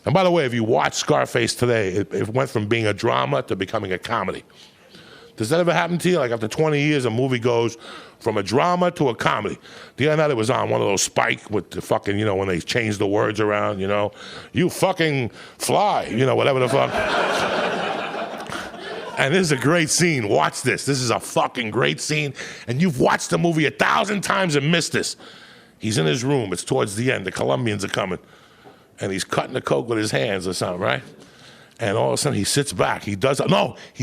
And by the way, if you watch Scarface today, it went from being a drama to becoming a comedy. Does that ever happen to you? Like after 20 years, a movie goes from a drama to a comedy. The other night it was on one of those Spike with the fucking, you know, when they change the words around, you know, you fucking fly, you know, whatever the fuck. And this is a great scene. Watch this. This is a fucking great scene. And you've watched the movie 1,000 times and missed this. He's in his room. It's towards the end. The Colombians are coming. And he's cutting the coke with his hands or something, right? And all of a sudden he sits back. He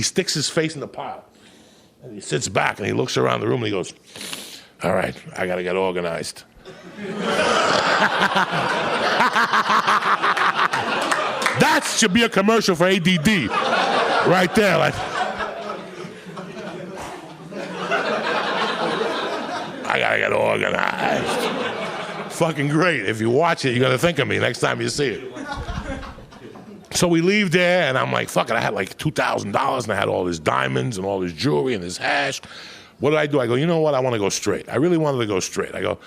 sticks his face in the pile. And he sits back and he looks around the room and he goes, all right, I gotta get organized. That should be a commercial for ADD. Right there, like. I gotta get organized. Fucking great. If you watch it, you're gonna think of me next time you see it. So we leave there, and I'm like, fuck it, I had like $2,000, and I had all this diamonds and all this jewelry and this hash. What did I do? I go, you know what? I want to go straight. I really wanted to go straight. I go,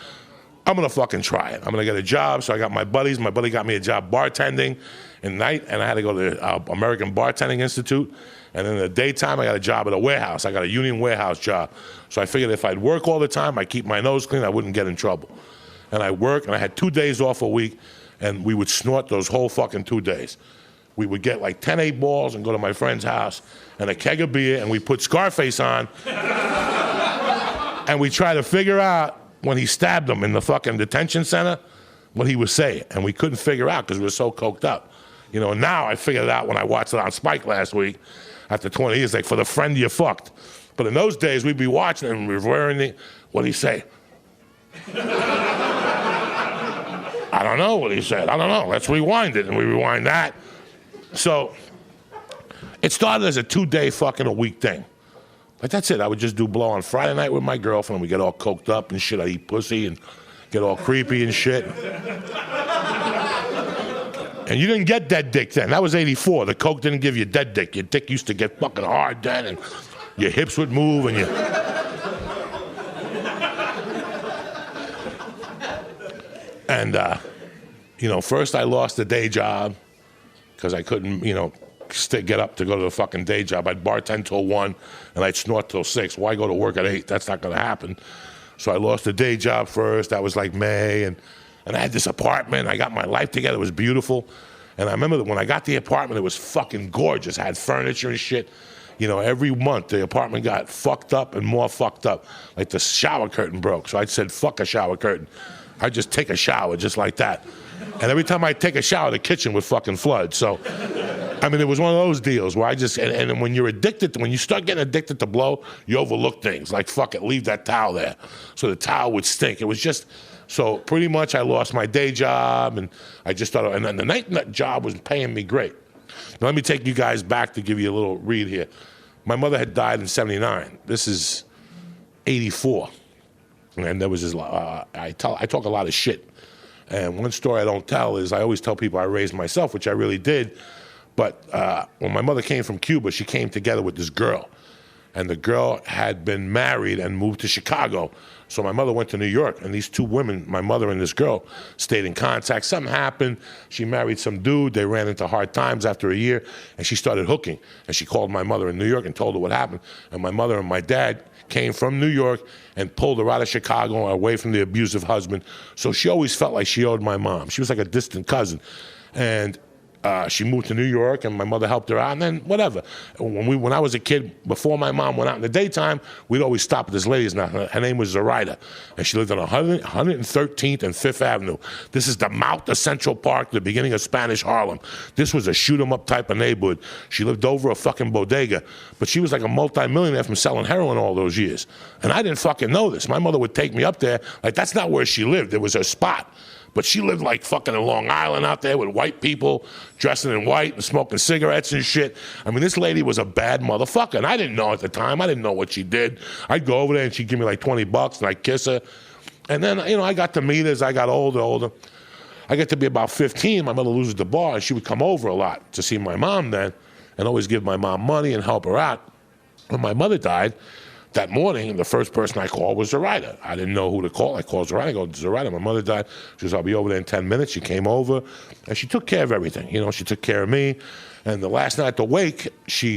I'm going to fucking try it. I'm going to get a job. So I got my buddies. My buddy got me a job bartending at night, and I had to go to the American Bartending Institute. And in the daytime, I got a job at a warehouse. I got a union warehouse job. So I figured if I'd work all the time, I'd keep my nose clean, I wouldn't get in trouble. And I worked, and I had 2 days off a week, and we would snort those whole fucking 2 days. We would get like 10 8 balls and go to my friend's house and a keg of beer, and we put Scarface on. And we try to figure out when he stabbed him in the fucking detention center, what he was saying. And we couldn't figure out because we were so coked up. You know, now I figured it out when I watched it on Spike last week after 20 years, like, for the friend you fucked. But in those days, we'd be watching it and we were wearing the, what'd he say? I don't know what he said. I don't know. Let's rewind it. And we rewind that. So it started as a 2-day fucking a week thing. Like, that's it. I would just do blow on Friday night with my girlfriend. We get all coked up and shit. I'd eat pussy and get all creepy and shit. And you didn't get dead dick then. That was 84. The coke didn't give you dead dick. Your dick used to get fucking hard then, and your hips would move, and you... And, you know, first I lost the day job because I couldn't, you know, get up to go to the fucking day job. I'd bartend till 1 and I'd snort till 6. Why go to work at 8? That's not going to happen. So I lost the day job first. That was like May. And I had this apartment. I got my life together. It was beautiful. And I remember that when I got the apartment, it was fucking gorgeous. I had furniture and shit. You know, every month the apartment got fucked up and more fucked up. Like the shower curtain broke. So I said, fuck a shower curtain. I'd just take a shower just like that. And every time I take a shower, the kitchen would fucking flood. So, I mean, it was one of those deals where I just, and when you're addicted, when you start getting addicted to blow, you overlook things. Like, fuck it, leave that towel there. So the towel would stink. It was just, so pretty much I lost my day job, and I just thought, and then the night job was paying me great. Now, let me take you guys back to give you a little read here. My mother had died in 79. This is 84. And there was this, I talk a lot of shit. And one story I don't tell is I always tell people I raised myself, which I really did. But when my mother came from Cuba, she came together with this girl. And the girl had been married and moved to Chicago. So my mother went to New York, and these two women, my mother and this girl, stayed in contact. Something happened. She married some dude. They ran into hard times after a year, and she started hooking. And she called my mother in New York and told her what happened. And my mother and my dad came from New York and pulled her out of Chicago away from the abusive husband. So she always felt like she owed my mom. She was like a distant cousin. And she moved to New York, and my mother helped her out, and then whatever. When I was a kid, before my mom went out in the daytime, we'd always stop at this lady's house. Her name was Zoraida, and she lived on 113th and 5th Avenue. This is the mouth of Central Park, the beginning of Spanish Harlem. This was a shoot-'em-up type of neighborhood. She lived over a fucking bodega, but she was like a multi-millionaire from selling heroin all those years. And I didn't fucking know this. My mother would take me up there. Like, that's not where she lived. It was her spot. But she lived like fucking in Long Island out there with white people dressing in white and smoking cigarettes and shit. I mean, this lady was a bad motherfucker. And I didn't know at the time. I didn't know what she did. I'd go over there and she'd give me like $20 and I'd kiss her. And then, you know, I got to meet her as I got older. I got to be about 15. My mother loses the bar, and she would come over a lot to see my mom then and always give my mom money and help her out. When my mother died, that morning, the first person I called was Zoraida. I didn't know who to call. I called Zoraida. I go, Zoraida, my mother died. She goes, I'll be over there in 10 minutes. She came over, and she took care of everything. You know, she took care of me. And the last night at the wake,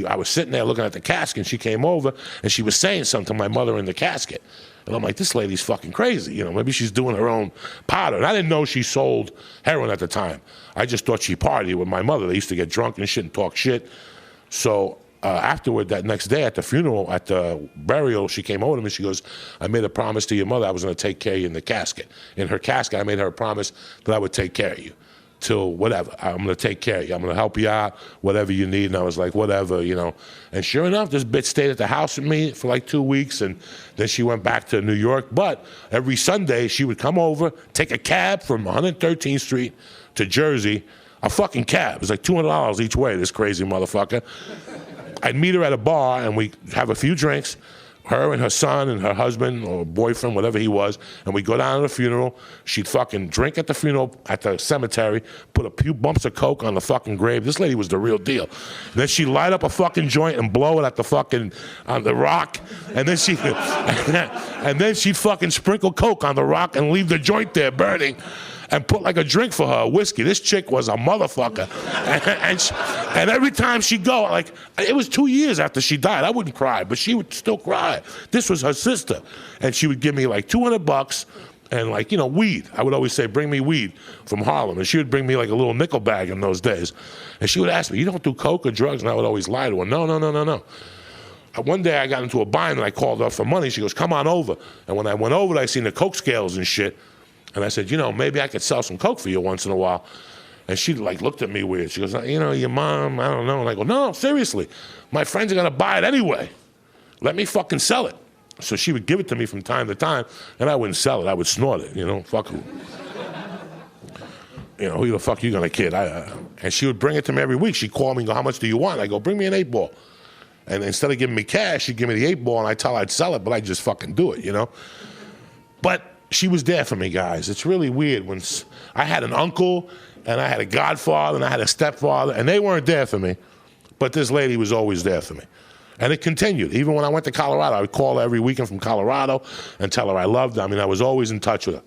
I was sitting there looking at the casket, and she came over, and she was saying something to my mother in the casket. And I'm like, this lady's fucking crazy. You know, maybe she's doing her own powder. And I didn't know she sold heroin at the time. I just thought she partied with my mother. They used to get drunk and shit and talk shit. So afterward, that next day at the funeral, at the burial, she came over to me. She goes, I made a promise to your mother I was going to take care of you in the casket. In her casket, I made her a promise that I would take care of you. Till whatever, I'm going to take care of you. I'm going to help you out, whatever you need. And I was like, whatever, you know. And sure enough, this bitch stayed at the house with me for like 2 weeks, and then she went back to New York. But every Sunday, she would come over, take a cab from 113th Street to Jersey, a fucking cab. It was like $200 each way, this crazy motherfucker. I'd meet her at a bar, and we'd have a few drinks, her and her son and her husband or boyfriend, whatever he was, and we'd go down to the funeral. She'd fucking drink at the funeral, at the cemetery, put a few bumps of coke on the fucking grave. This lady was the real deal. And then she'd light up a fucking joint and blow it at the fucking, on the rock, and then she'd fucking sprinkle coke on the rock and leave the joint there burning, and put like a drink for her, whiskey. This chick was a motherfucker. And every time she'd go, like, it was 2 years after she died. I wouldn't cry, but she would still cry. This was her sister. And she would give me like $200 and like, you know, weed. I would always say, bring me weed from Harlem. And she would bring me like a little nickel bag in those days. And she would ask me, you don't do coke or drugs? And I would always lie to her, no. One day I got into a bind and I called her for money. She goes, come on over. And when I went over, I seen the coke scales and shit. And I said, you know, maybe I could sell some coke for you once in a while. And she like looked at me weird. She goes, you know, your mom, I don't know. And I go, no, seriously, my friends are gonna buy it anyway. Let me fucking sell it. So she would give it to me from time to time, and I wouldn't sell it. I would snort it, you know, fuck who. You know, who the fuck you gonna kid? And she would bring it to me every week. She'd call me and go, how much do you want? I go, bring me an 8-ball. And instead of giving me cash, she'd give me the 8-ball, and I'd tell her I'd sell it, but I'd just fucking do it, you know? But she was there for me, guys. It's really weird when I had an uncle and I had a godfather and I had a stepfather, and they weren't there for me, but this lady was always there for me. And it continued. Even when I went to Colorado, I would call her every weekend from Colorado and tell her I loved her. I mean, I was always in touch with her.